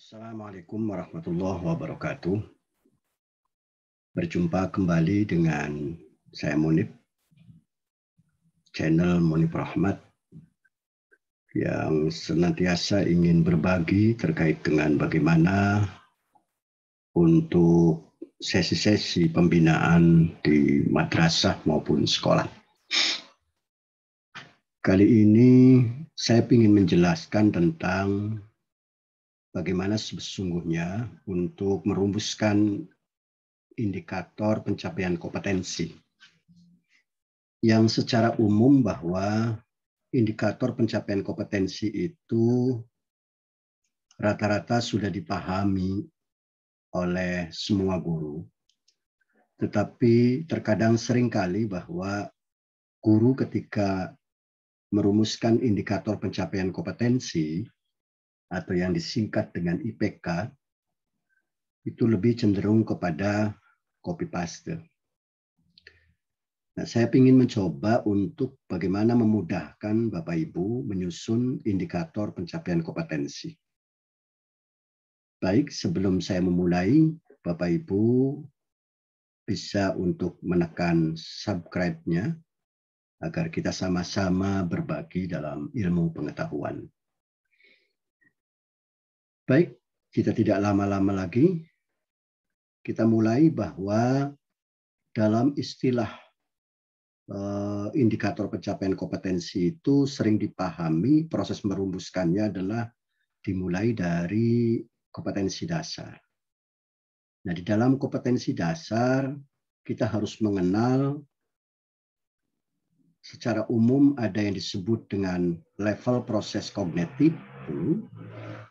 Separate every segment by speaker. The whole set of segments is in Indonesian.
Speaker 1: Assalamualaikum warahmatullahi wabarakatuh. Berjumpa kembali dengan saya Munib, channel Munib Rahmat yang senantiasa ingin berbagi terkait dengan bagaimana untuk sesi-sesi pembinaan di madrasah maupun sekolah. Kali ini saya ingin menjelaskan tentang bagaimana sesungguhnya untuk merumuskan indikator pencapaian kompetensi. Yang secara umum bahwa indikator pencapaian kompetensi itu rata-rata sudah dipahami oleh semua guru. Tetapi terkadang seringkali bahwa guru ketika merumuskan indikator pencapaian kompetensi atau yang disingkat dengan IPK itu lebih cenderung kepada copy paste. Nah, saya ingin mencoba untuk bagaimana memudahkan Bapak Ibu menyusun indikator pencapaian kompetensi. Baik, sebelum saya memulai, Bapak Ibu bisa untuk menekan subscribe-nya agar kita sama-sama berbagi dalam ilmu pengetahuan. Baik, kita tidak lama-lama lagi. Kita mulai bahwa dalam istilah indikator pencapaian kompetensi itu sering dipahami proses merumuskannya adalah dimulai dari kompetensi dasar. Nah, di dalam kompetensi dasar kita harus mengenal secara umum ada yang disebut dengan level proses kognitif,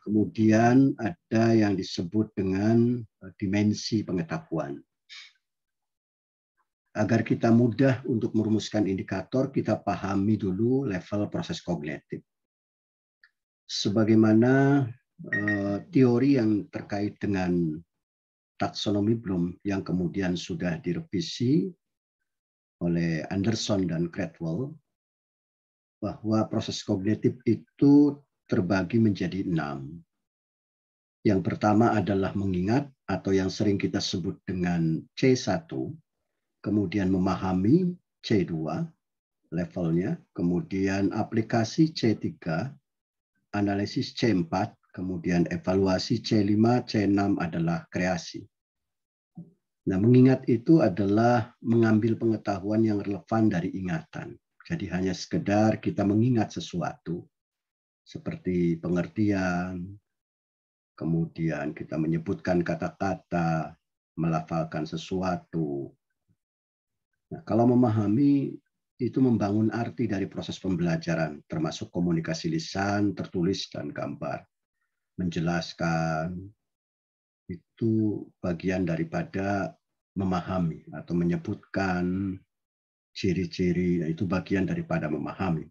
Speaker 1: kemudian ada yang disebut dengan dimensi pengetahuan. Agar kita mudah untuk merumuskan indikator, kita pahami dulu level proses kognitif. Sebagaimana teori yang terkait dengan taksonomi Bloom yang kemudian sudah direvisi oleh Anderson dan Cradwell, bahwa proses kognitif itu terbagi menjadi 6. Yang pertama adalah mengingat atau yang sering kita sebut dengan C1, kemudian memahami C2 levelnya, kemudian aplikasi C3, analisis C4, kemudian evaluasi C5, C6 adalah kreasi. Nah, mengingat itu adalah mengambil pengetahuan yang relevan dari ingatan. Jadi hanya sekedar kita mengingat sesuatu, seperti pengertian, kemudian kita menyebutkan kata-kata, melafalkan sesuatu. Nah, kalau memahami itu membangun arti dari proses pembelajaran, termasuk komunikasi lisan, tertulis, dan gambar. Menjelaskan itu bagian daripada memahami atau menyebutkan ciri-ciri, itu bagian daripada memahami.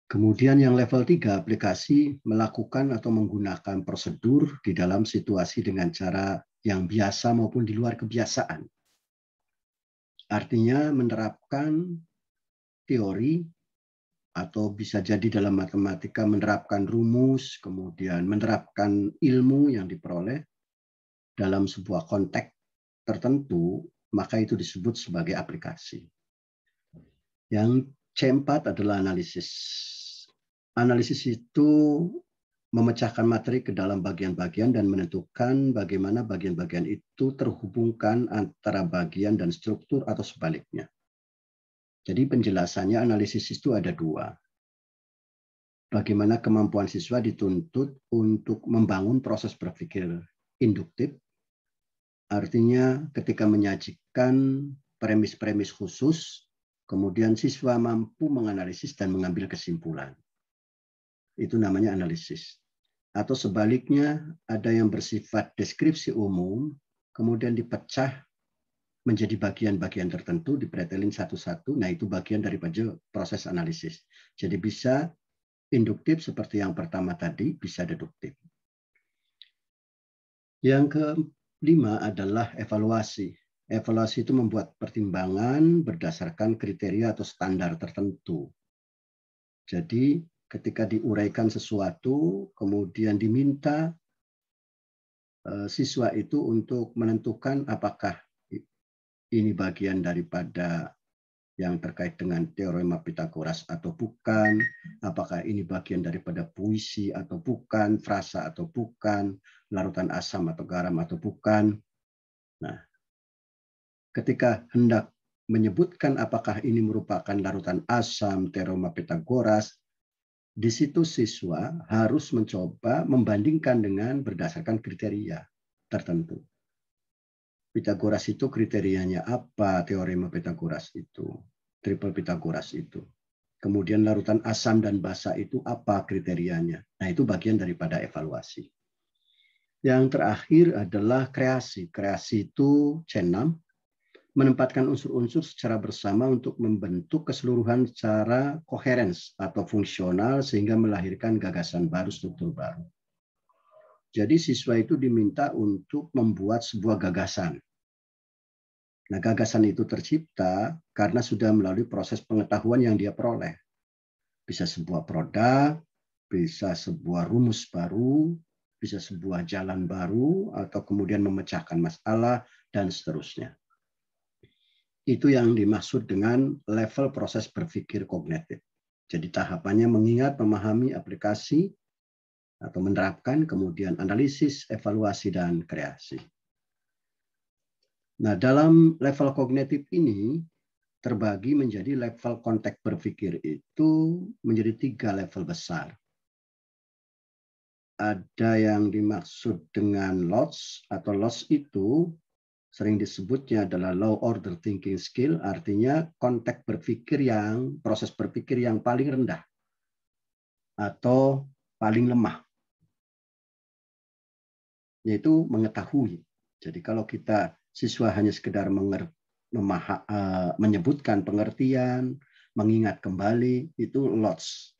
Speaker 1: Kemudian yang level 3, aplikasi melakukan atau menggunakan prosedur di dalam situasi dengan cara yang biasa maupun di luar kebiasaan. Artinya menerapkan teori atau bisa jadi dalam matematika menerapkan rumus, kemudian menerapkan ilmu yang diperoleh dalam sebuah konteks tertentu, maka itu disebut sebagai aplikasi. Yang C4 adalah analisis. Analisis itu memecahkan materi ke dalam bagian-bagian dan menentukan bagaimana bagian-bagian itu terhubungkan antara bagian dan struktur atau sebaliknya. Jadi penjelasannya analisis itu ada 2. Bagaimana kemampuan siswa dituntut untuk membangun proses berpikir induktif. Artinya ketika menyajikan premis-premis khusus, kemudian siswa mampu menganalisis dan mengambil kesimpulan. Itu namanya analisis. Atau sebaliknya, ada yang bersifat deskripsi umum, kemudian dipecah menjadi bagian-bagian tertentu, dipretelin satu-satu, nah itu bagian daripada proses analisis. Jadi bisa induktif seperti yang pertama tadi, bisa deduktif. Yang kelima adalah evaluasi. Evaluasi itu membuat pertimbangan berdasarkan kriteria atau standar tertentu. Jadi ketika diuraikan sesuatu, kemudian diminta siswa itu untuk menentukan apakah ini bagian daripada yang terkait dengan teorema Pitagoras atau bukan, apakah ini bagian daripada puisi atau bukan, frasa atau bukan, larutan asam atau garam atau bukan. Nah, ketika hendak menyebutkan apakah ini merupakan larutan asam, teorema Pitagoras, di situ siswa harus mencoba membandingkan dengan berdasarkan kriteria tertentu. Pitagoras itu kriterianya apa? Teorema Pitagoras itu, triple Pitagoras itu. Kemudian larutan asam dan basa itu apa kriterianya? Nah, itu bagian daripada evaluasi. Yang terakhir adalah kreasi. Kreasi itu C6, menempatkan unsur-unsur secara bersama untuk membentuk keseluruhan secara koherens atau fungsional sehingga melahirkan gagasan baru, struktur baru. Jadi siswa itu diminta untuk membuat sebuah gagasan. Nah, gagasan itu tercipta karena sudah melalui proses pengetahuan yang dia peroleh. Bisa sebuah produk, bisa sebuah rumus baru, bisa sebuah jalan baru, atau kemudian memecahkan masalah, dan seterusnya. Itu yang dimaksud dengan level proses berpikir kognitif. Jadi tahapannya mengingat, memahami, aplikasi, atau menerapkan, kemudian analisis, evaluasi, dan kreasi. Nah, dalam level kognitif ini terbagi menjadi level konteks berpikir itu menjadi 3 level besar. Ada yang dimaksud dengan LOTS atau LOTS itu sering disebutnya adalah low order thinking skill, artinya konteks berpikir yang, proses berpikir yang paling rendah atau paling lemah, yaitu mengetahui. Jadi kalau kita siswa hanya sekedar menyebutkan pengertian, mengingat kembali, itu LOTS.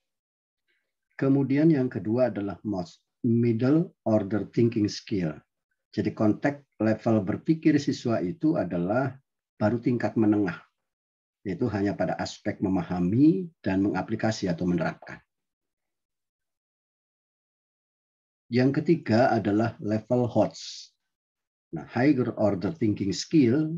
Speaker 1: Kemudian yang kedua adalah MOS, middle order thinking skill. Jadi konteks level berpikir siswa itu adalah baru tingkat menengah, yaitu hanya pada aspek memahami dan mengaplikasi atau menerapkan. Yang ketiga adalah level HOTS. Nah, higher order thinking skill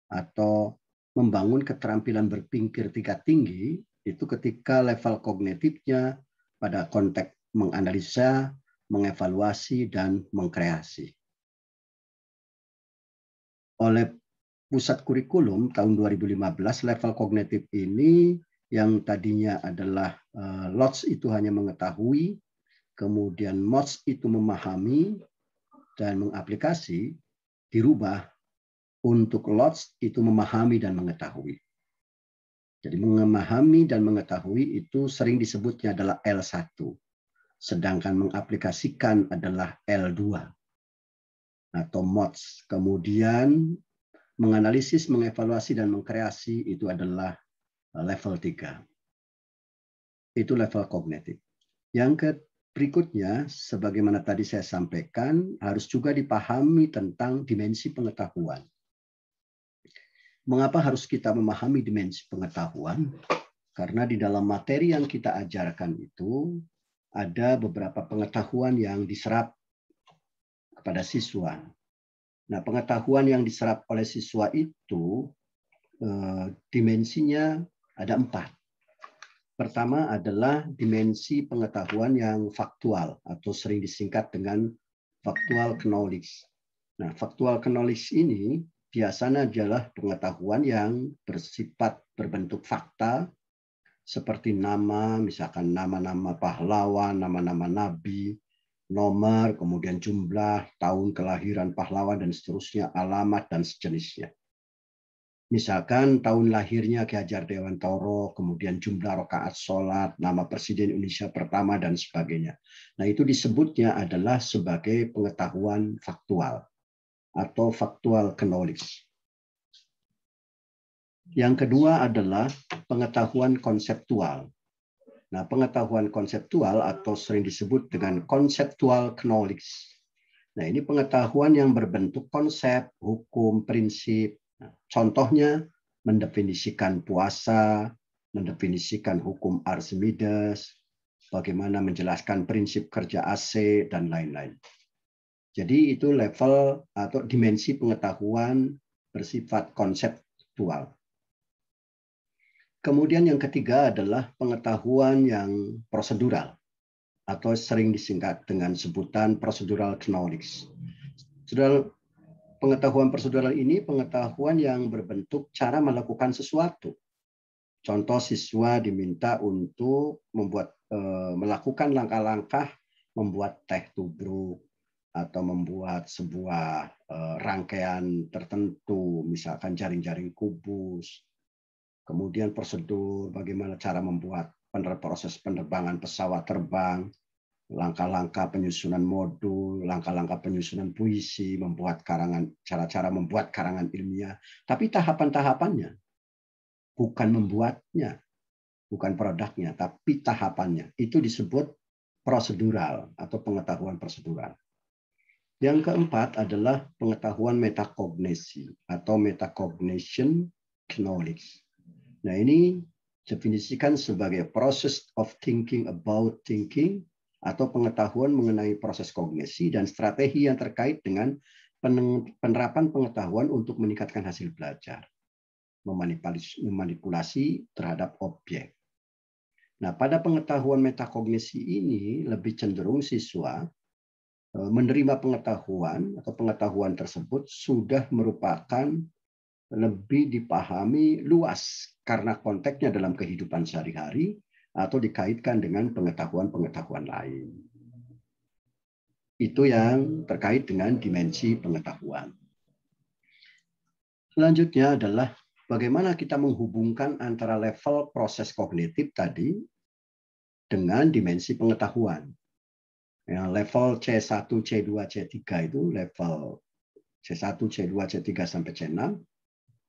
Speaker 1: atau membangun keterampilan berpikir tingkat tinggi itu ketika level kognitifnya pada konteks menganalisa, mengevaluasi, dan mengkreasi. Oleh Pusat Kurikulum tahun 2015, level kognitif ini yang tadinya adalah LOTS itu hanya mengetahui, kemudian MOTS itu memahami dan mengaplikasi, dirubah untuk LOTS itu memahami dan mengetahui. Jadi memahami dan mengetahui itu sering disebutnya adalah L1. Sedangkan mengaplikasikan adalah L2 atau MOTS. Kemudian menganalisis, mengevaluasi, dan mengkreasi itu adalah level 3. Itu level kognitif. Yang berikutnya, sebagaimana tadi saya sampaikan, harus juga dipahami tentang dimensi pengetahuan. Mengapa harus kita memahami dimensi pengetahuan? Karena di dalam materi yang kita ajarkan itu ada beberapa pengetahuan yang diserap kepada siswa. Nah, pengetahuan yang diserap oleh siswa itu dimensinya ada 4. Pertama adalah dimensi pengetahuan yang faktual atau sering disingkat dengan factual knowledge. Nah, factual knowledge ini biasanya adalah pengetahuan yang bersifat berbentuk fakta seperti nama, misalkan nama-nama pahlawan, nama-nama nabi, nomor, kemudian jumlah, tahun kelahiran pahlawan, dan seterusnya, alamat, dan sejenisnya. Misalkan tahun lahirnya Ki Hajar Dewantara, kemudian jumlah rakaat sholat, nama Presiden Indonesia pertama, dan sebagainya. Nah, itu disebutnya adalah sebagai pengetahuan faktual atau factual knowledge. Yang kedua adalah pengetahuan konseptual. Nah, pengetahuan konseptual atau sering disebut dengan conceptual knowledge. Nah, ini pengetahuan yang berbentuk konsep, hukum, prinsip. Nah, contohnya mendefinisikan puasa, mendefinisikan hukum Archimedes, bagaimana menjelaskan prinsip kerja AC, dan lain-lain. Jadi itu level atau dimensi pengetahuan bersifat konseptual. Kemudian yang ketiga adalah pengetahuan yang prosedural atau sering disingkat dengan sebutan procedural knowledge. Pengetahuan prosedural ini pengetahuan yang berbentuk cara melakukan sesuatu. Contoh, siswa diminta untuk melakukan langkah-langkah membuat teh tubruk atau membuat sebuah rangkaian tertentu, misalkan jaring-jaring kubus. Kemudian prosedur bagaimana cara membuat proses penerbangan pesawat terbang, langkah-langkah penyusunan modul, langkah-langkah penyusunan puisi, membuat karangan, cara-cara membuat karangan ilmiah. Tapi tahapan-tahapannya, bukan membuatnya, bukan produknya, tapi tahapannya. Itu disebut prosedural atau pengetahuan prosedural. Yang keempat adalah pengetahuan metakognisi atau metacognition knowledge. Nah, ini definisikan sebagai process of thinking about thinking atau pengetahuan mengenai proses kognisi dan strategi yang terkait dengan penerapan pengetahuan untuk meningkatkan hasil belajar, memanipulasi terhadap objek. Nah, pada pengetahuan metakognisi ini lebih cenderung siswa menerima pengetahuan atau pengetahuan tersebut sudah merupakan lebih dipahami luas karena konteksnya dalam kehidupan sehari-hari atau dikaitkan dengan pengetahuan-pengetahuan lain. Itu yang terkait dengan dimensi pengetahuan. Selanjutnya adalah bagaimana kita menghubungkan antara level proses kognitif tadi dengan dimensi pengetahuan. Ya, level C1, C2, C3 itu level C1, C2, C3 sampai C6.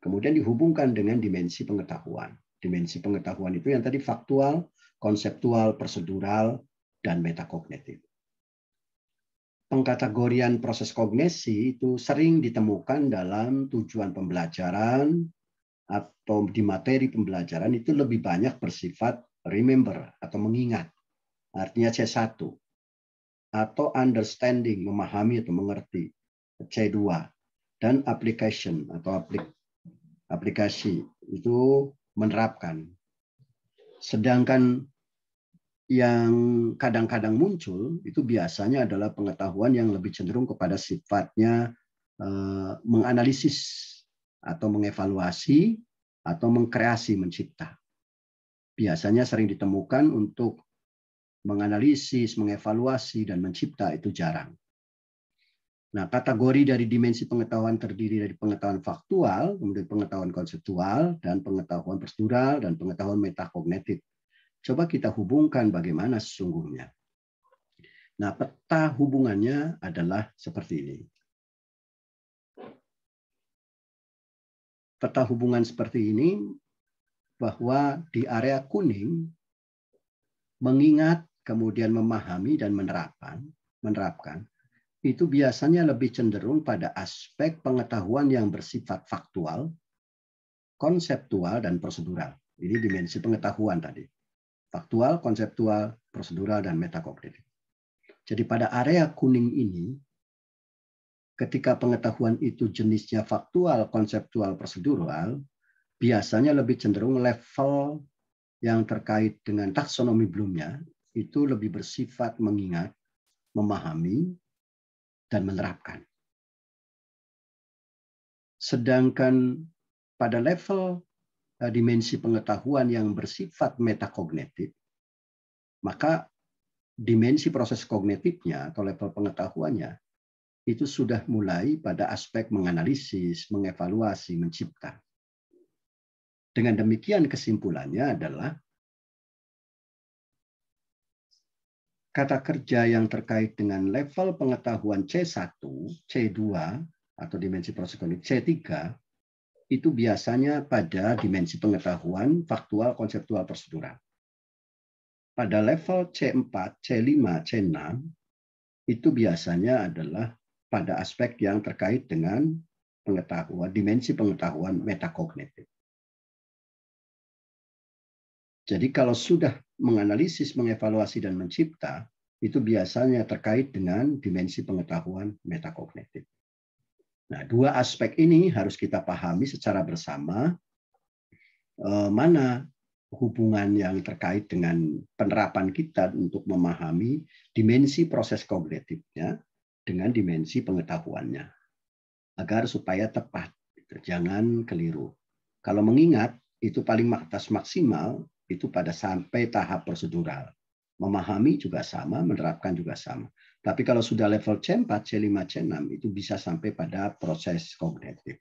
Speaker 1: Kemudian dihubungkan dengan dimensi pengetahuan. Dimensi pengetahuan itu yang tadi faktual, konseptual, prosedural, dan metakognitif. Pengkategorian proses kognisi itu sering ditemukan dalam tujuan pembelajaran atau di materi pembelajaran itu lebih banyak bersifat remember atau mengingat. Artinya C1. Atau understanding, memahami atau mengerti. C2. Dan application atau aplikasi itu menerapkan. Sedangkan yang kadang-kadang muncul itu biasanya adalah pengetahuan yang lebih cenderung kepada sifatnya menganalisis atau mengevaluasi atau mengkreasi, mencipta. Biasanya sering ditemukan untuk menganalisis, mengevaluasi, dan mencipta itu jarang. Nah, kategori dari dimensi pengetahuan terdiri dari pengetahuan faktual, kemudian pengetahuan konseptual, dan pengetahuan prosedural, dan pengetahuan metakognitif. Coba kita hubungkan bagaimana sesungguhnya. Nah, peta hubungannya adalah seperti ini. Peta hubungan seperti ini bahwa di area kuning, mengingat, kemudian memahami, dan menerapkan, itu biasanya lebih cenderung pada aspek pengetahuan yang bersifat faktual, konseptual, dan prosedural. Ini dimensi pengetahuan tadi. Faktual, konseptual, prosedural, dan metakognitif. Jadi pada area kuning ini, ketika pengetahuan itu jenisnya faktual, konseptual, prosedural, biasanya lebih cenderung level yang terkait dengan taksonomi Bloomnya itu lebih bersifat mengingat, memahami, dan menerapkan. Sedangkan pada level dimensi pengetahuan yang bersifat metakognitif, maka dimensi proses kognitifnya atau level pengetahuannya itu sudah mulai pada aspek menganalisis, mengevaluasi, mencipta. Dengan demikian kesimpulannya adalah kata kerja yang terkait dengan level pengetahuan C1, C2, atau dimensi proses kognitif, C3, itu biasanya pada dimensi pengetahuan faktual, konseptual, prosedural. Pada level C4, C5, C6, itu biasanya adalah pada aspek yang terkait dengan pengetahuan, dimensi pengetahuan metakognitif. Jadi kalau sudah menganalisis, mengevaluasi, dan mencipta, itu biasanya terkait dengan dimensi pengetahuan metakognitif. Nah, dua aspek ini harus kita pahami secara bersama, mana hubungan yang terkait dengan penerapan kita untuk memahami dimensi proses kognitifnya dengan dimensi pengetahuannya, agar supaya tepat, jangan keliru. Kalau mengingat, itu paling batas maksimal itu pada sampai tahap prosedural. Memahami juga sama, menerapkan juga sama. Tapi kalau sudah level C4, C5, C6, itu bisa sampai pada proses kognitif.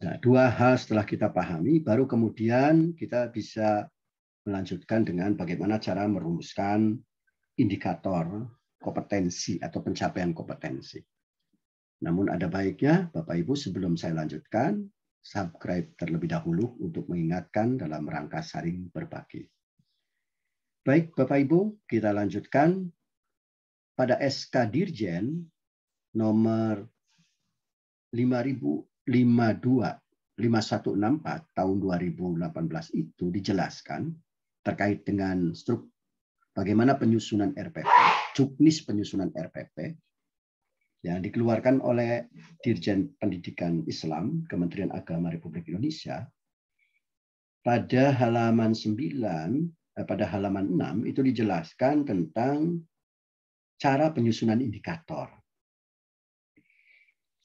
Speaker 1: Nah, dua hal setelah kita pahami, baru kemudian kita bisa melanjutkan dengan bagaimana cara merumuskan indikator kompetensi atau pencapaian kompetensi. Namun ada baiknya, Bapak Ibu, sebelum saya lanjutkan, subscribe terlebih dahulu untuk mengingatkan dalam rangka saling berbagi. Baik, Bapak Ibu, kita lanjutkan pada SK Dirjen nomor 5164 tahun 2018 itu dijelaskan terkait dengan bagaimana penyusunan RPP, juknis penyusunan RPP yang dikeluarkan oleh Dirjen Pendidikan Islam Kementerian Agama Republik Indonesia pada halaman 6 itu dijelaskan tentang cara penyusunan indikator.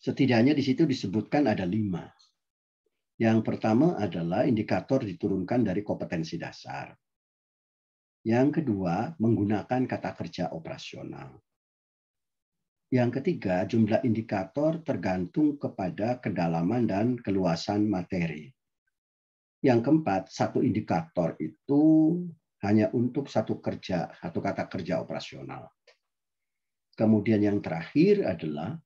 Speaker 1: Setidaknya di situ disebutkan ada 5. Yang pertama adalah indikator diturunkan dari kompetensi dasar. Yang kedua, menggunakan kata kerja operasional. Yang ketiga, jumlah indikator tergantung kepada kedalaman dan keluasan materi. Yang keempat, satu indikator itu hanya untuk satu kata kerja operasional. Kemudian yang terakhir adalah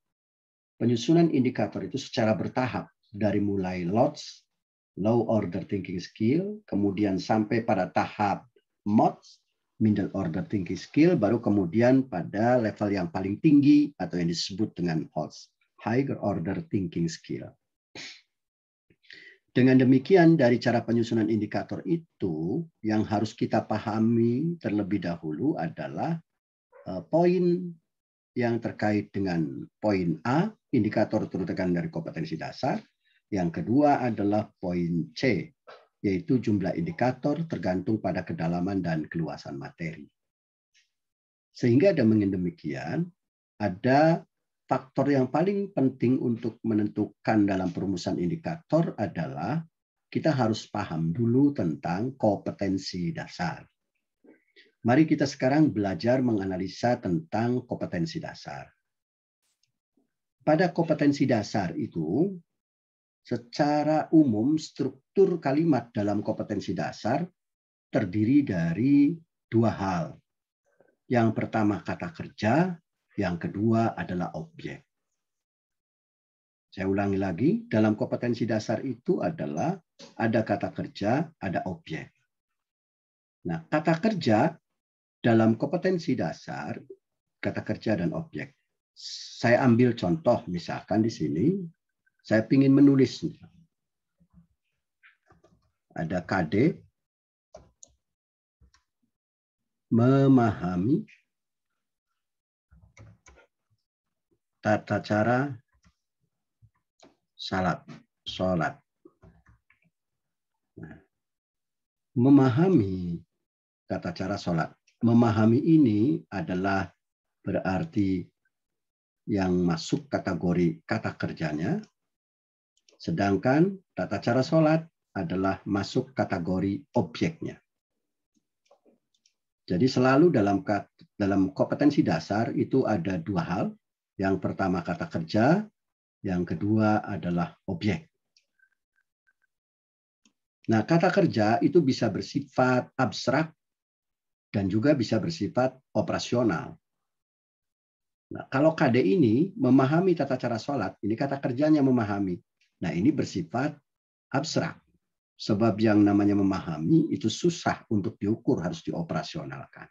Speaker 1: penyusunan indikator itu secara bertahap dari mulai LOTS, Low Order Thinking Skill, kemudian sampai pada tahap MOTS, Middle Order Thinking Skill, baru kemudian pada level yang paling tinggi atau yang disebut dengan HOTS, Higher Order Thinking Skill. Dengan demikian, dari cara penyusunan indikator itu, yang harus kita pahami terlebih dahulu adalah poin yang terkait dengan poin A, indikator turunkan dari kompetensi dasar. Yang kedua adalah poin C, yaitu jumlah indikator tergantung pada kedalaman dan keluasan materi. Sehingga dengan demikian, ada faktor yang paling penting untuk menentukan dalam perumusan indikator adalah kita harus paham dulu tentang kompetensi dasar. Mari kita sekarang belajar menganalisa tentang kompetensi dasar. Pada kompetensi dasar itu, secara umum struktur kalimat dalam kompetensi dasar terdiri dari 2 hal. Yang pertama kata kerja, yang kedua adalah objek. Saya ulangi lagi, dalam kompetensi dasar itu adalah ada kata kerja, ada objek. Nah, kata kerja dalam kompetensi dasar, kata kerja dan objek. Saya ambil contoh, misalkan di sini, saya ingin menulis. Ada KD, memahami tata cara sholat. Nah, memahami tata cara sholat. Memahami ini adalah berarti yang masuk kategori kata kerjanya, sedangkan tata cara sholat adalah masuk kategori objeknya. Jadi selalu dalam kompetensi dasar itu ada 2 hal. Yang pertama kata kerja, yang kedua adalah objek. Nah, kata kerja itu bisa bersifat abstrak dan juga bisa bersifat operasional. Nah, kalau KD ini memahami tata cara sholat, ini kata kerjanya memahami. Nah, ini bersifat abstrak. Sebab yang namanya memahami itu susah untuk diukur, harus dioperasionalkan.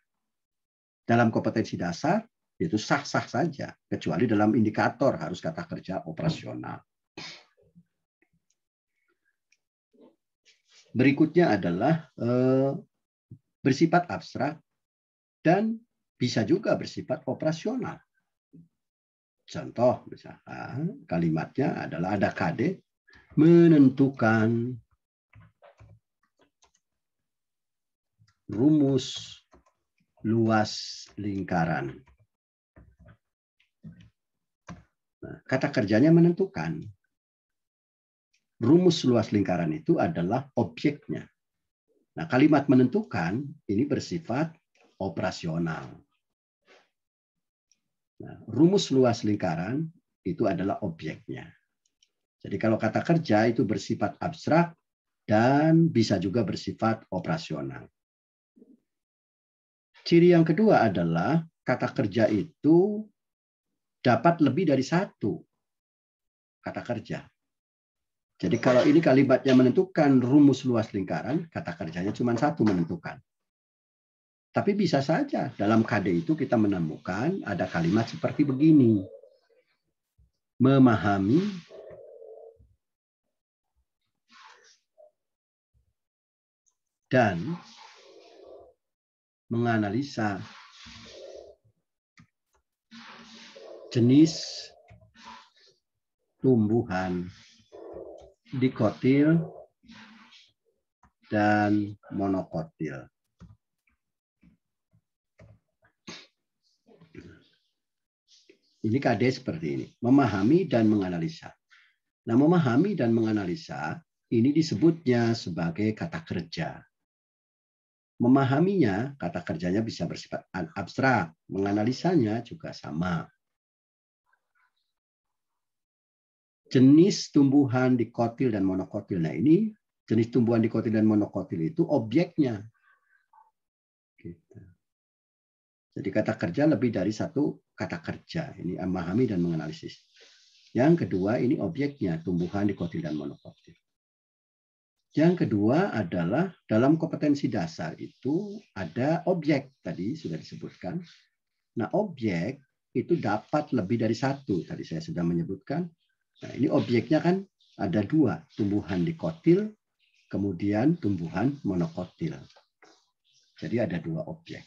Speaker 1: Dalam kompetensi dasar, itu sah-sah saja, kecuali dalam indikator harus kata kerja operasional. Berikutnya adalah bersifat abstrak dan bisa juga bersifat operasional. Contoh misalkan kalimatnya adalah ada KD menentukan rumus luas lingkaran. Nah, kata kerjanya menentukan. Rumus luas lingkaran itu adalah objeknya. Nah, kalimat menentukan ini bersifat operasional. Nah, rumus luas lingkaran itu adalah objeknya. Jadi kalau kata kerja itu bersifat abstrak dan bisa juga bersifat operasional. Ciri yang kedua adalah kata kerja itu dapat lebih dari satu kata kerja. Jadi kalau ini kalimatnya menentukan rumus luas lingkaran, kata kerjanya cuma satu menentukan. Tapi bisa saja dalam KD itu kita menemukan ada kalimat seperti begini. Memahami dan menganalisa jenis tumbuhan dikotil dan monokotil. Ini KD seperti ini, memahami dan menganalisa. Nah, memahami dan menganalisa ini disebutnya sebagai kata kerja. Memahaminya, kata kerjanya bisa bersifat abstrak, menganalisanya juga sama. Jenis tumbuhan dikotil dan monokotil. Nah, ini jenis tumbuhan dikotil dan monokotil itu objeknya. Gitu. Jadi kata kerja lebih dari satu kata kerja. Ini memahami dan menganalisis. Yang kedua ini objeknya, tumbuhan dikotil dan monokotil. Yang kedua adalah dalam kompetensi dasar itu ada objek, tadi sudah disebutkan. Nah, objek itu dapat lebih dari satu. Tadi saya sudah menyebutkan. Nah, ini objeknya kan ada dua, tumbuhan dikotil, kemudian tumbuhan monokotil. Jadi ada dua objek.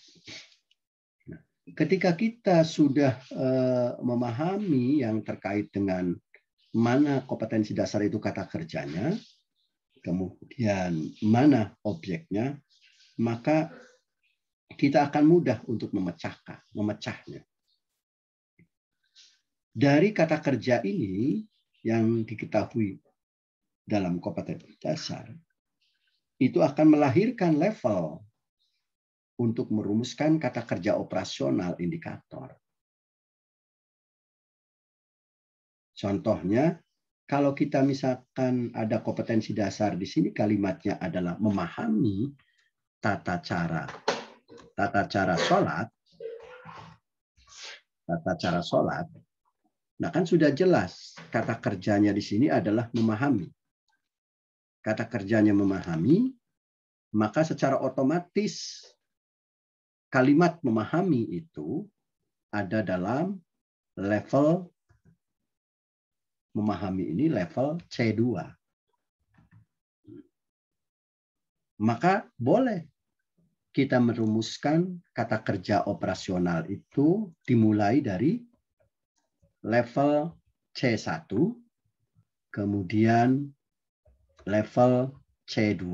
Speaker 1: Nah, ketika kita sudah memahami yang terkait dengan mana kompetensi dasar itu kata kerjanya, kemudian mana objeknya, maka kita akan mudah untuk memecahnya. Dari kata kerja ini yang diketahui dalam kompetensi dasar, itu akan melahirkan level untuk merumuskan kata kerja operasional indikator. Contohnya, kalau kita misalkan ada kompetensi dasar di sini kalimatnya adalah memahami tata cara sholat. Nah, kan sudah jelas kata kerjanya di sini adalah memahami. Kata kerjanya memahami, maka secara otomatis kalimat memahami itu ada dalam level memahami ini level C2. Maka boleh kita merumuskan kata kerja operasional itu dimulai dari level C1, kemudian level C2.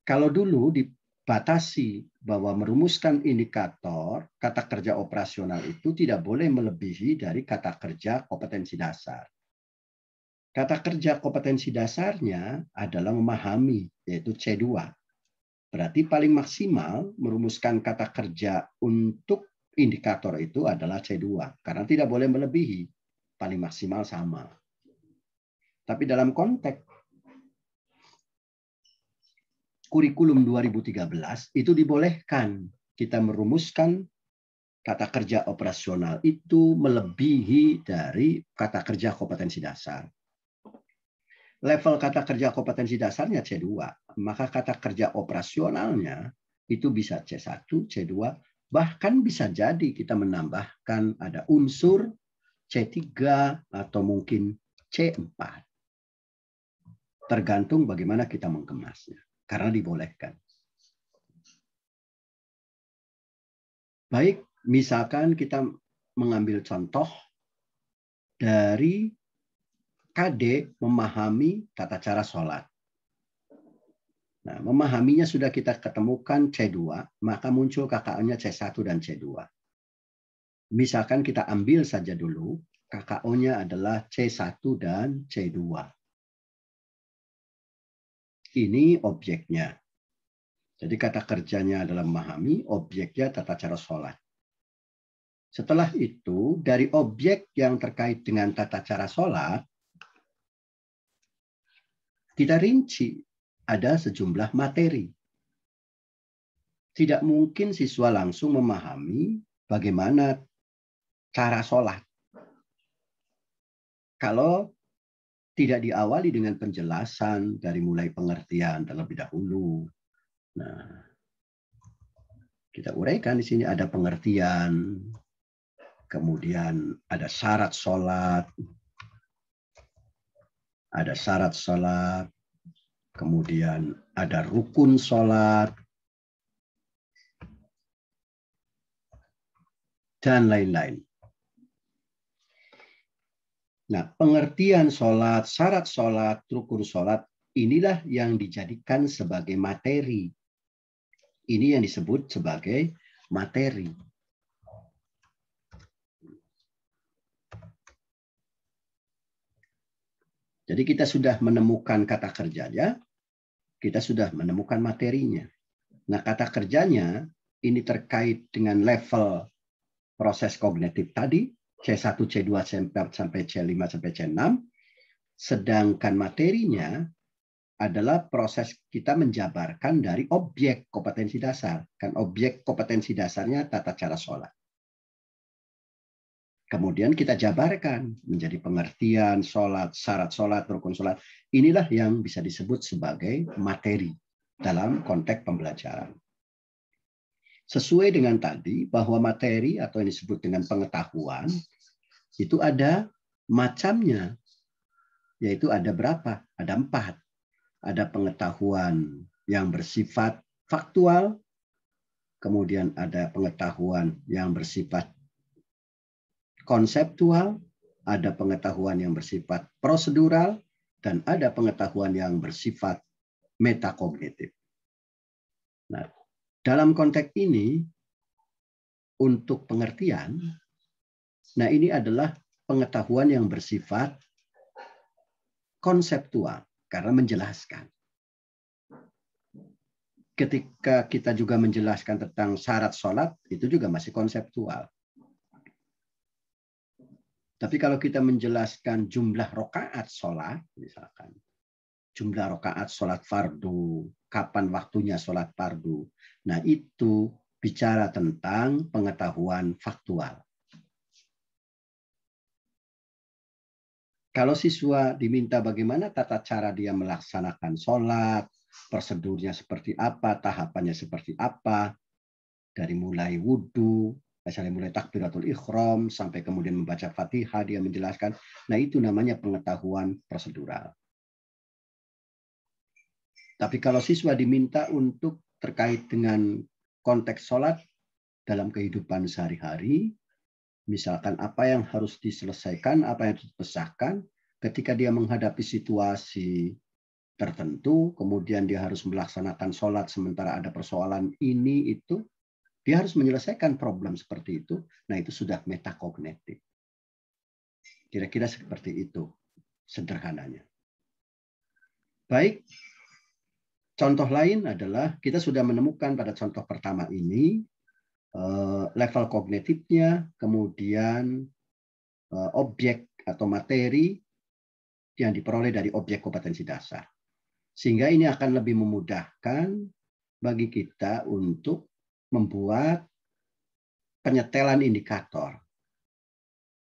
Speaker 1: Kalau dulu dibatasi bahwa merumuskan indikator kata kerja operasional itu tidak boleh melebihi dari kata kerja kompetensi dasar. Kata kerja kompetensi dasarnya adalah memahami, yaitu C2. Berarti paling maksimal merumuskan kata kerja untuk indikator itu adalah C2. Karena tidak boleh melebihi, paling maksimal sama. Tapi dalam konteks kurikulum 2013 itu dibolehkan kita merumuskan kata kerja operasional itu melebihi dari kata kerja kompetensi dasar. Level kata kerja kompetensi dasarnya C2, maka kata kerja operasionalnya itu bisa C1, C2, bahkan bisa jadi kita menambahkan ada unsur C3 atau mungkin C4. Tergantung bagaimana kita mengemasnya, karena dibolehkan. Baik, misalkan kita mengambil contoh dari KD memahami tata cara sholat. Nah, memahaminya sudah kita ketemukan C2, maka muncul KKO-nya C1 dan C2. Misalkan kita ambil saja dulu, KKO-nya adalah C1 dan C2. Ini objeknya. Jadi kata kerjanya adalah memahami, objeknya tata cara sholat. Setelah itu, dari objek yang terkait dengan tata cara sholat, kita rinci. Ada sejumlah materi. Tidak mungkin siswa langsung memahami bagaimana cara sholat kalau tidak diawali dengan penjelasan dari mulai pengertian terlebih dahulu. Nah, kita uraikan di sini ada pengertian, kemudian ada syarat sholat, kemudian ada rukun sholat, dan lain-lain. Nah, pengertian sholat, syarat sholat, rukun sholat, inilah yang dijadikan sebagai materi. Ini yang disebut sebagai materi. Jadi kita sudah menemukan kata kerjanya, kita sudah menemukan materinya. Nah, kata kerjanya ini terkait dengan level proses kognitif tadi, C1, C2 sampai C5 sampai C6. Sedangkan materinya adalah proses kita menjabarkan dari objek kompetensi dasar. Kan objek kompetensi dasarnya tata cara sholat. Kemudian kita jabarkan menjadi pengertian sholat, syarat sholat, rukun sholat. Inilah yang bisa disebut sebagai materi dalam konteks pembelajaran. Sesuai dengan tadi bahwa materi atau yang disebut dengan pengetahuan itu ada macamnya, yaitu ada berapa? Ada 4. Ada pengetahuan yang bersifat faktual, kemudian ada pengetahuan yang bersifat konseptual, ada pengetahuan yang bersifat prosedural, dan ada pengetahuan yang bersifat metakognitif. Nah, dalam konteks ini, untuk pengertian, nah ini adalah pengetahuan yang bersifat konseptual, karena menjelaskan. Ketika kita juga menjelaskan tentang syarat sholat, itu juga masih konseptual. Tapi kalau kita menjelaskan jumlah rakaat sholat, misalkan, jumlah rakaat sholat fardu, kapan waktunya sholat fardu, nah itu bicara tentang pengetahuan faktual. Kalau siswa diminta bagaimana tata cara dia melaksanakan sholat, prosedurnya seperti apa, tahapannya seperti apa, dari mulai wudhu, misalnya mulai takbiratul ihram, sampai kemudian membaca Fatihah, dia menjelaskan, nah itu namanya pengetahuan prosedural. Tapi kalau siswa diminta untuk terkait dengan konteks sholat dalam kehidupan sehari-hari, misalkan apa yang harus diselesaikan, apa yang harus dipesahkan, ketika dia menghadapi situasi tertentu, kemudian dia harus melaksanakan sholat sementara ada persoalan ini, itu, dia harus menyelesaikan problem seperti itu, nah itu sudah metakognitif. Kira-kira seperti itu, sederhananya. Baik, contoh lain adalah kita sudah menemukan pada contoh pertama ini, level kognitifnya, kemudian objek atau materi yang diperoleh dari objek kompetensi dasar. Sehingga ini akan lebih memudahkan bagi kita untuk membuat penyetelan indikator.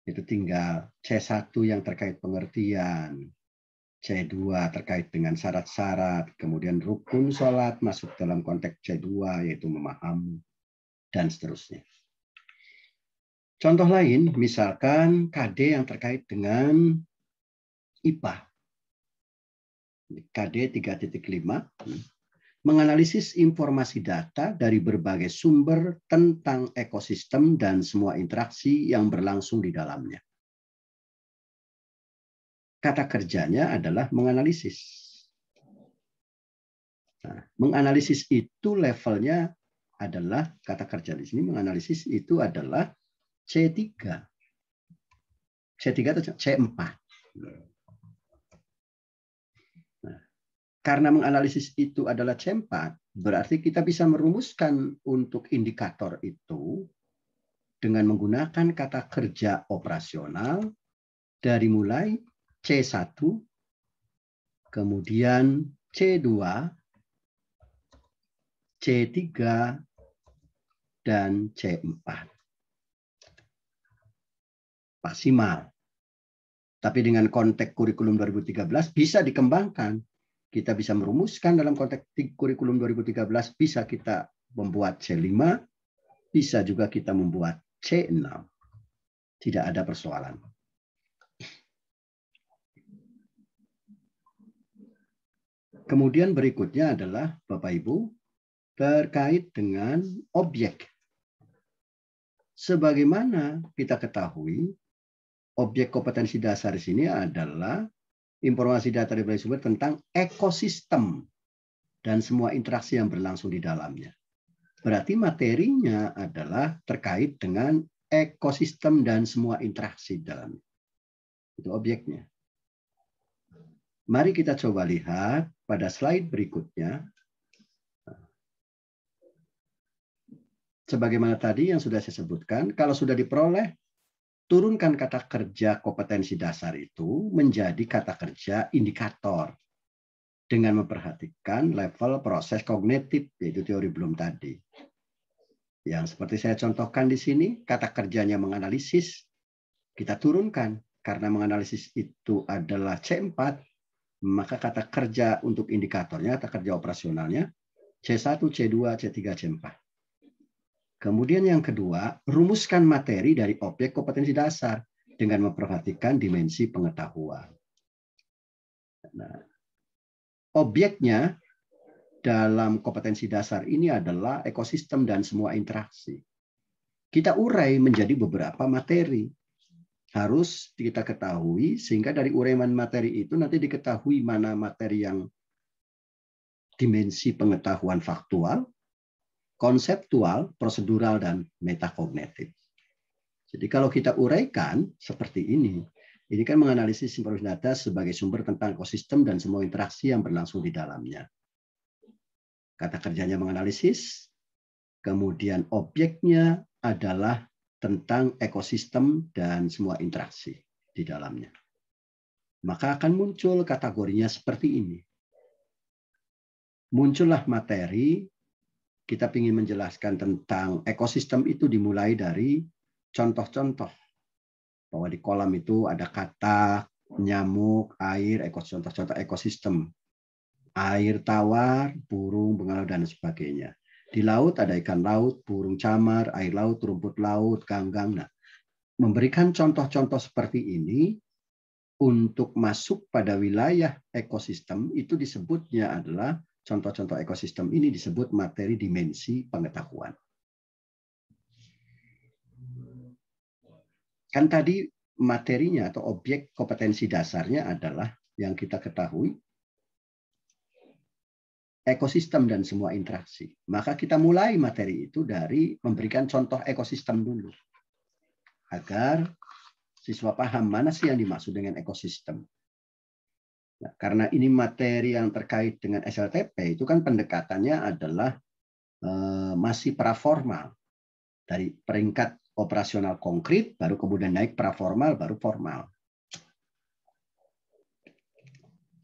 Speaker 1: Itu tinggal C1 yang terkait pengertian, C2 terkait dengan syarat-syarat, kemudian rukun sholat masuk dalam konteks C2 yaitu memahami, dan seterusnya. Contoh lain, misalkan KD yang terkait dengan IPA. KD 3.5. menganalisis informasi data dari berbagai sumber tentang ekosistem dan semua interaksi yang berlangsung di dalamnya. Kata kerjanya adalah menganalisis. Nah, menganalisis itu levelnya adalah, kata kerja di sini menganalisis itu adalah C3. C3 atau C4. Nah, karena menganalisis itu adalah C4, berarti kita bisa merumuskan untuk indikator itu dengan menggunakan kata kerja operasional dari mulai C1, kemudian C2, C3, dan C4. Maksimal. Tapi dengan konteks kurikulum 2013 bisa dikembangkan. Kita bisa merumuskan dalam konteks kurikulum 2013, bisa kita membuat C5, bisa juga kita membuat C6. Tidak ada persoalan. Kemudian berikutnya adalah, Bapak Ibu, terkait dengan objek. Sebagaimana kita ketahui, objek kompetensi dasar di sini adalah informasi data dari sumber tentang ekosistem dan semua interaksi yang berlangsung di dalamnya. Berarti materinya adalah terkait dengan ekosistem dan semua interaksi di dalamnya. Itu objeknya. Mari kita coba lihat pada slide berikutnya. Sebagaimana tadi yang sudah saya sebutkan, kalau sudah diperoleh, turunkan kata kerja kompetensi dasar itu menjadi kata kerja indikator dengan memperhatikan level proses kognitif, yaitu teori Bloom tadi. Yang seperti saya contohkan di sini, kata kerjanya menganalisis, kita turunkan. Karena menganalisis itu adalah C4, maka kata kerja untuk indikatornya, kata kerja operasionalnya, C1, C2, C3, C4. Kemudian yang kedua, rumuskan materi dari objek kompetensi dasar dengan memperhatikan dimensi pengetahuan. Nah, objeknya dalam kompetensi dasar ini adalah ekosistem dan semua interaksi. Kita urai menjadi beberapa materi. Harus kita ketahui, sehingga dari uraian materi itu nanti diketahui mana materi yang dimensi pengetahuan faktual, konseptual, prosedural, dan metakognitif. Jadi kalau kita uraikan seperti ini kan menganalisis informasi data sebagai sumber tentang ekosistem dan semua interaksi yang berlangsung di dalamnya. Kata kerjanya menganalisis, kemudian objeknya adalah tentang ekosistem dan semua interaksi di dalamnya. Maka akan muncul kategorinya seperti ini. Muncullah materi, kita ingin menjelaskan tentang ekosistem itu dimulai dari contoh-contoh. Bahwa di kolam itu ada kata, nyamuk, air, contoh-contoh ekosistem. Air tawar, burung, bengala, dan sebagainya. Di laut ada ikan laut, burung camar, air laut, rumput laut, ganggang. Nah, memberikan contoh-contoh seperti ini untuk masuk pada wilayah ekosistem itu disebutnya adalah contoh-contoh ekosistem ini disebut materi dimensi pengetahuan. Kan tadi materinya atau objek kompetensi dasarnya adalah yang kita ketahui ekosistem dan semua interaksi. Maka kita mulai materi itu dari memberikan contoh ekosistem dulu. Agar siswa paham mana sih yang dimaksud dengan ekosistem. Nah, karena ini materi yang terkait dengan SLTP, itu kan pendekatannya adalah masih praformal. Dari peringkat operasional konkret, baru kemudian naik praformal, baru formal.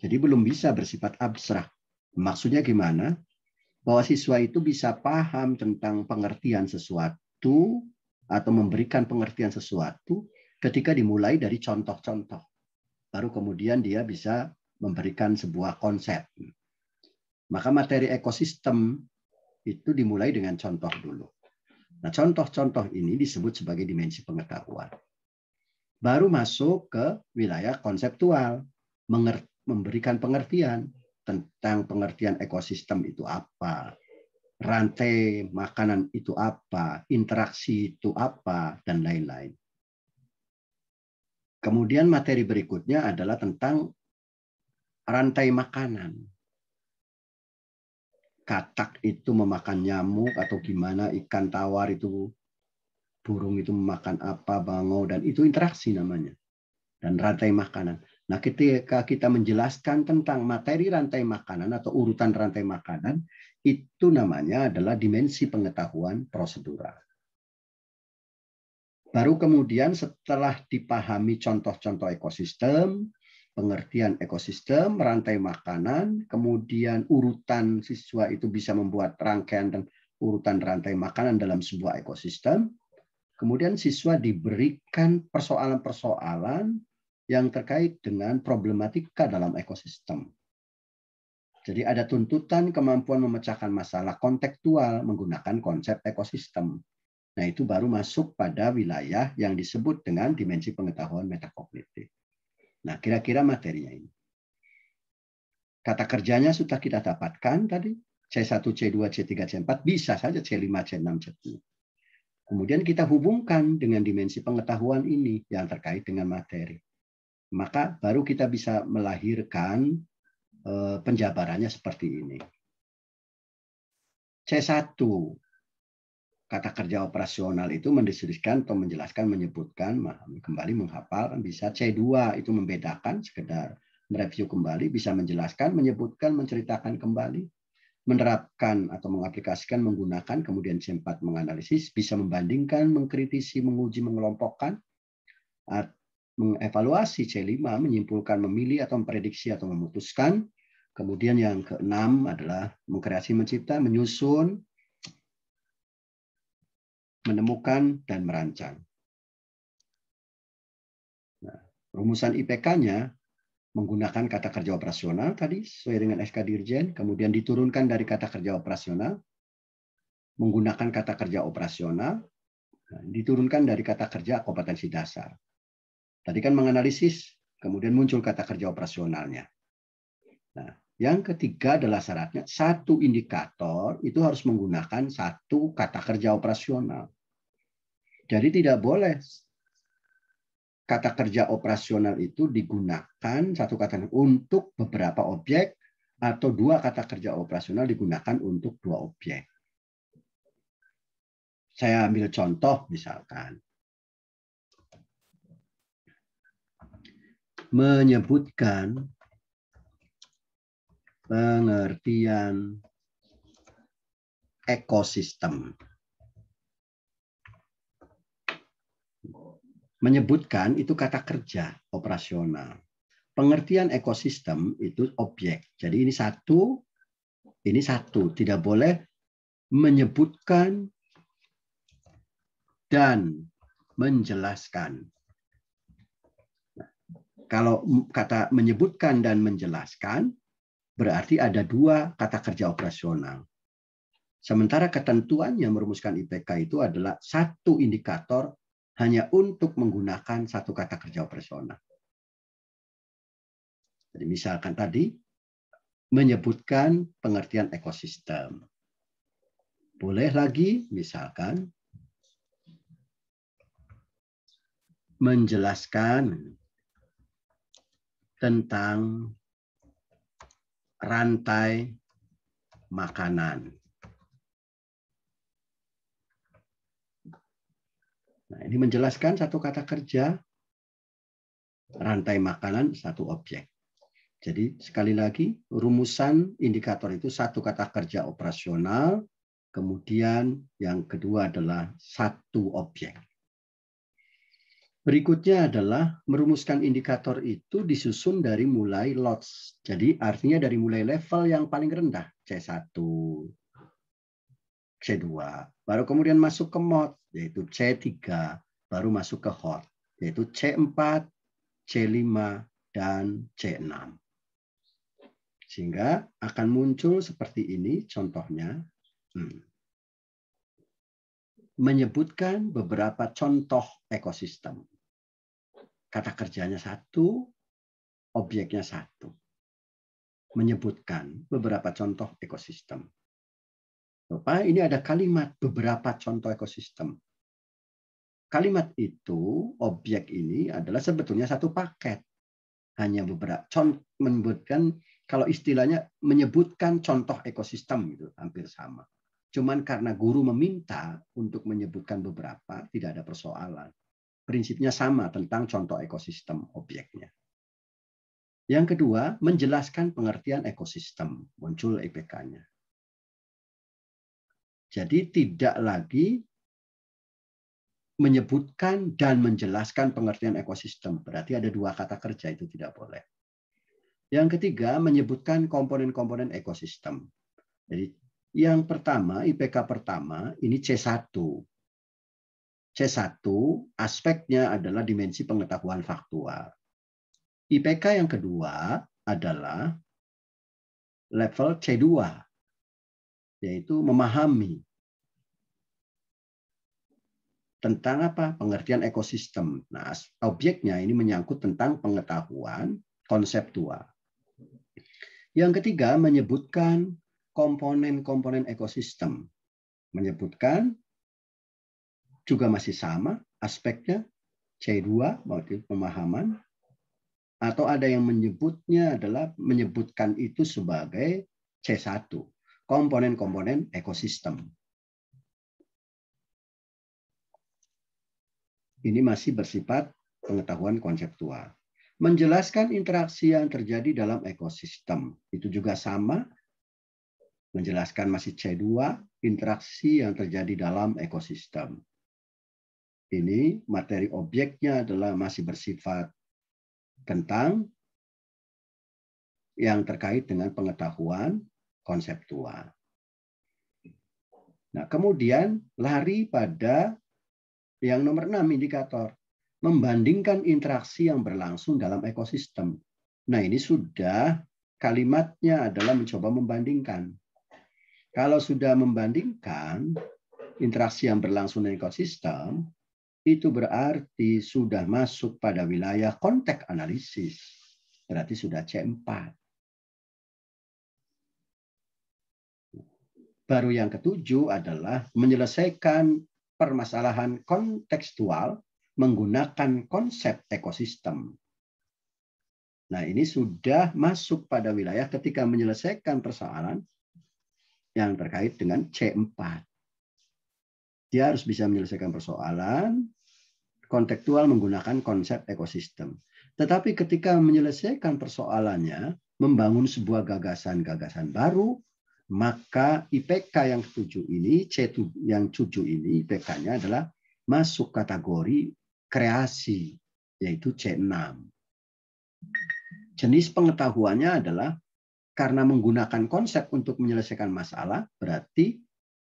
Speaker 1: Jadi belum bisa bersifat abstrak. Maksudnya gimana? Bahwa siswa itu bisa paham tentang pengertian sesuatu atau memberikan pengertian sesuatu ketika dimulai dari contoh-contoh. Baru kemudian dia bisa memberikan sebuah konsep. Maka materi ekosistem itu dimulai dengan contoh dulu. Nah, contoh-contoh ini disebut sebagai dimensi pengetahuan. Baru masuk ke wilayah konseptual, memberikan pengertian tentang pengertian ekosistem itu apa, rantai makanan itu apa, interaksi itu apa, dan lain-lain. Kemudian materi berikutnya adalah tentang rantai makanan. Katak itu memakan nyamuk atau gimana, ikan tawar itu, burung itu memakan apa, bangau, dan itu interaksi namanya. Dan rantai makanan. Nah, ketika kita menjelaskan tentang materi rantai makanan atau urutan rantai makanan, itu namanya adalah dimensi pengetahuan prosedural. Baru kemudian setelah dipahami contoh-contoh ekosistem, pengertian ekosistem, rantai makanan, kemudian urutan siswa itu bisa membuat rangkaian dan urutan rantai makanan dalam sebuah ekosistem, kemudian siswa diberikan persoalan-persoalan yang terkait dengan problematika dalam ekosistem. Jadi ada tuntutan kemampuan memecahkan masalah kontekstual menggunakan konsep ekosistem. Nah, itu baru masuk pada wilayah yang disebut dengan dimensi pengetahuan metakognitif. Nah, kira-kira materinya ini. Kata kerjanya sudah kita dapatkan tadi. C1, C2, C3, C4. Bisa saja C5, C6, C7. Kemudian kita hubungkan dengan dimensi pengetahuan ini yang terkait dengan materi. Maka baru kita bisa melahirkan penjabarannya seperti ini. C1. Kata kerja operasional itu mendeskripsikan atau menjelaskan, menyebutkan, memahami, kembali, menghafal, bisa. C2 itu membedakan, sekedar mereview kembali, bisa menjelaskan, menyebutkan, menceritakan kembali, menerapkan atau mengaplikasikan, menggunakan, kemudian C4 menganalisis, bisa membandingkan, mengkritisi, menguji, mengelompokkan, mengevaluasi. C5 menyimpulkan, memilih atau memprediksi atau memutuskan. Kemudian yang keenam adalah mengkreasi, mencipta, menyusun, menemukan, dan merancang. Nah, rumusan IPK-nya menggunakan kata kerja operasional tadi sesuai dengan SK Dirjen, kemudian diturunkan dari kata kerja operasional, menggunakan kata kerja operasional, diturunkan dari kata kerja kompetensi dasar. Tadi kan menganalisis, kemudian muncul kata kerja operasionalnya. Nah, yang ketiga adalah syaratnya satu indikator itu harus menggunakan satu kata kerja operasional. Jadi tidak boleh kata kerja operasional itu digunakan satu kata untuk beberapa objek atau dua kata kerja operasional digunakan untuk dua objek. Saya ambil contoh misalkan. Menyebutkan pengertian ekosistem. Menyebutkan itu kata kerja operasional. Pengertian ekosistem itu objek. Jadi ini satu. Tidak boleh menyebutkan dan menjelaskan. Kalau kata menyebutkan dan menjelaskan, berarti ada dua kata kerja operasional. Sementara ketentuan yang merumuskan IPK itu adalah satu indikator hanya untuk menggunakan satu kata kerja operasional. Jadi misalkan tadi, menyebutkan pengertian ekosistem. Boleh lagi, misalkan, menjelaskan tentang rantai makanan. Nah, ini menjelaskan satu kata kerja, rantai makanan, satu objek. Jadi sekali lagi, rumusan indikator itu satu kata kerja operasional, kemudian yang kedua adalah satu objek. Berikutnya adalah merumuskan indikator itu disusun dari mulai lots. Jadi artinya dari mulai level yang paling rendah, C1, C2. Baru kemudian masuk ke mod, yaitu C3. Baru masuk ke hot, yaitu C4, C5, dan C6. Sehingga akan muncul seperti ini contohnya. Menyebutkan beberapa contoh ekosistem. Kata kerjanya satu, objeknya satu. menyebutkan beberapa contoh ekosistem. Bapak, ini ada kalimat beberapa contoh ekosistem. Kalimat itu, objek ini adalah sebetulnya satu paket. Hanya beberapa contoh menyebutkan, kalau istilahnya menyebutkan contoh ekosistem gitu, hampir sama. Cuman karena guru meminta untuk menyebutkan beberapa, tidak ada persoalan. Prinsipnya sama tentang contoh ekosistem objeknya. Yang kedua, menjelaskan pengertian ekosistem, muncul IPK-nya. Jadi tidak lagi menyebutkan dan menjelaskan pengertian ekosistem. Berarti ada dua kata kerja, itu tidak boleh. Yang ketiga, menyebutkan komponen-komponen ekosistem. Jadi yang pertama, IPK pertama, ini C1. C1 aspeknya adalah dimensi pengetahuan faktual. IPK yang kedua adalah level C2, yaitu memahami tentang apa? Pengertian ekosistem. Nah, objeknya ini menyangkut tentang pengetahuan konseptual. Yang ketiga, menyebutkan komponen-komponen ekosistem. Menyebutkan juga masih sama aspeknya, C2, maksudnya pemahaman, atau ada yang menyebutnya adalah menyebutkan itu sebagai C1, komponen-komponen ekosistem. Ini masih bersifat pengetahuan konseptual. Menjelaskan interaksi yang terjadi dalam ekosistem. Itu juga sama. Menjelaskan masih C2, interaksi yang terjadi dalam ekosistem. Ini materi objeknya adalah masih bersifat tentang yang terkait dengan pengetahuan konseptual. Nah, kemudian lari pada yang nomor 6, indikator. Membandingkan interaksi yang berlangsung dalam ekosistem. Nah, ini sudah kalimatnya adalah mencoba membandingkan. Kalau sudah membandingkan interaksi yang berlangsung dalam ekosistem, itu berarti sudah masuk pada wilayah konteks analisis. Berarti sudah C4. Baru yang ketujuh adalah menyelesaikan permasalahan kontekstual menggunakan konsep ekosistem. Nah, ini sudah masuk pada wilayah ketika menyelesaikan persoalan yang terkait dengan C4. Dia harus bisa menyelesaikan persoalan kontekstual menggunakan konsep ekosistem. Tetapi ketika menyelesaikan persoalannya, membangun sebuah gagasan-gagasan baru, maka IPK yang 7 ini, C7 yang 7 ini, IPK-nya adalah masuk kategori kreasi, yaitu C6. Jenis pengetahuannya adalah karena menggunakan konsep untuk menyelesaikan masalah, berarti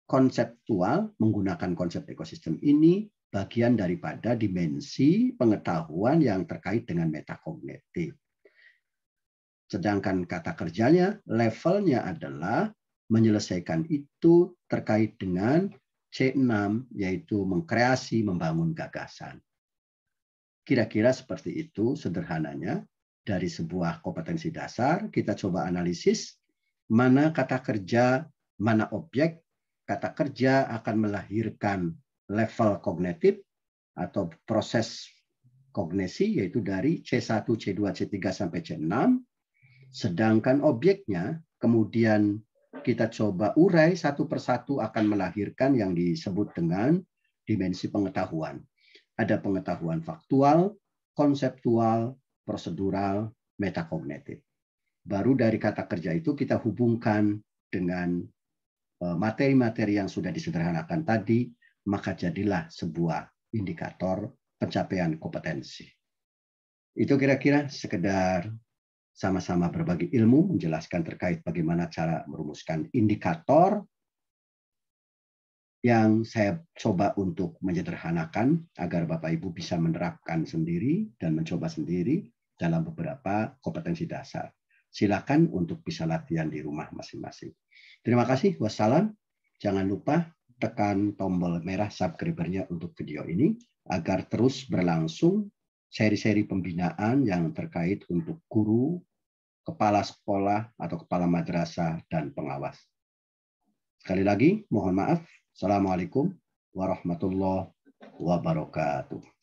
Speaker 1: konseptual menggunakan konsep ekosistem ini bagian daripada dimensi pengetahuan yang terkait dengan metakognitif. Sedangkan kata kerjanya, levelnya adalah menyelesaikan itu terkait dengan C6, yaitu mengkreasi, membangun gagasan. Kira-kira seperti itu sederhananya dari sebuah kompetensi dasar. Kita coba analisis mana kata kerja, mana objek. Kata kerja akan melahirkan level kognitif atau proses kognisi, yaitu dari C1, C2, C3 sampai C6. Sedangkan objeknya kemudian kita coba urai satu persatu akan melahirkan yang disebut dengan dimensi pengetahuan. Ada pengetahuan faktual, konseptual, prosedural, metakognitif. Baru dari kata kerja itu kita hubungkan dengan materi-materi yang sudah disederhanakan tadi, maka jadilah sebuah indikator pencapaian kompetensi. Itu kira-kira sekedar sama-sama berbagi ilmu, menjelaskan terkait bagaimana cara merumuskan indikator yang saya coba untuk menyederhanakan agar Bapak Ibu bisa menerapkan sendiri dan mencoba sendiri dalam beberapa kompetensi dasar. Silakan untuk bisa latihan di rumah masing-masing. Terima kasih. Wassalam. Jangan lupa tekan tombol merah subscriber-nya untuk video ini agar terus berlangsung seri-seri pembinaan yang terkait untuk guru kepala sekolah atau kepala madrasah dan pengawas. Sekali lagi, mohon maaf. Assalamualaikum warahmatullahi wabarakatuh.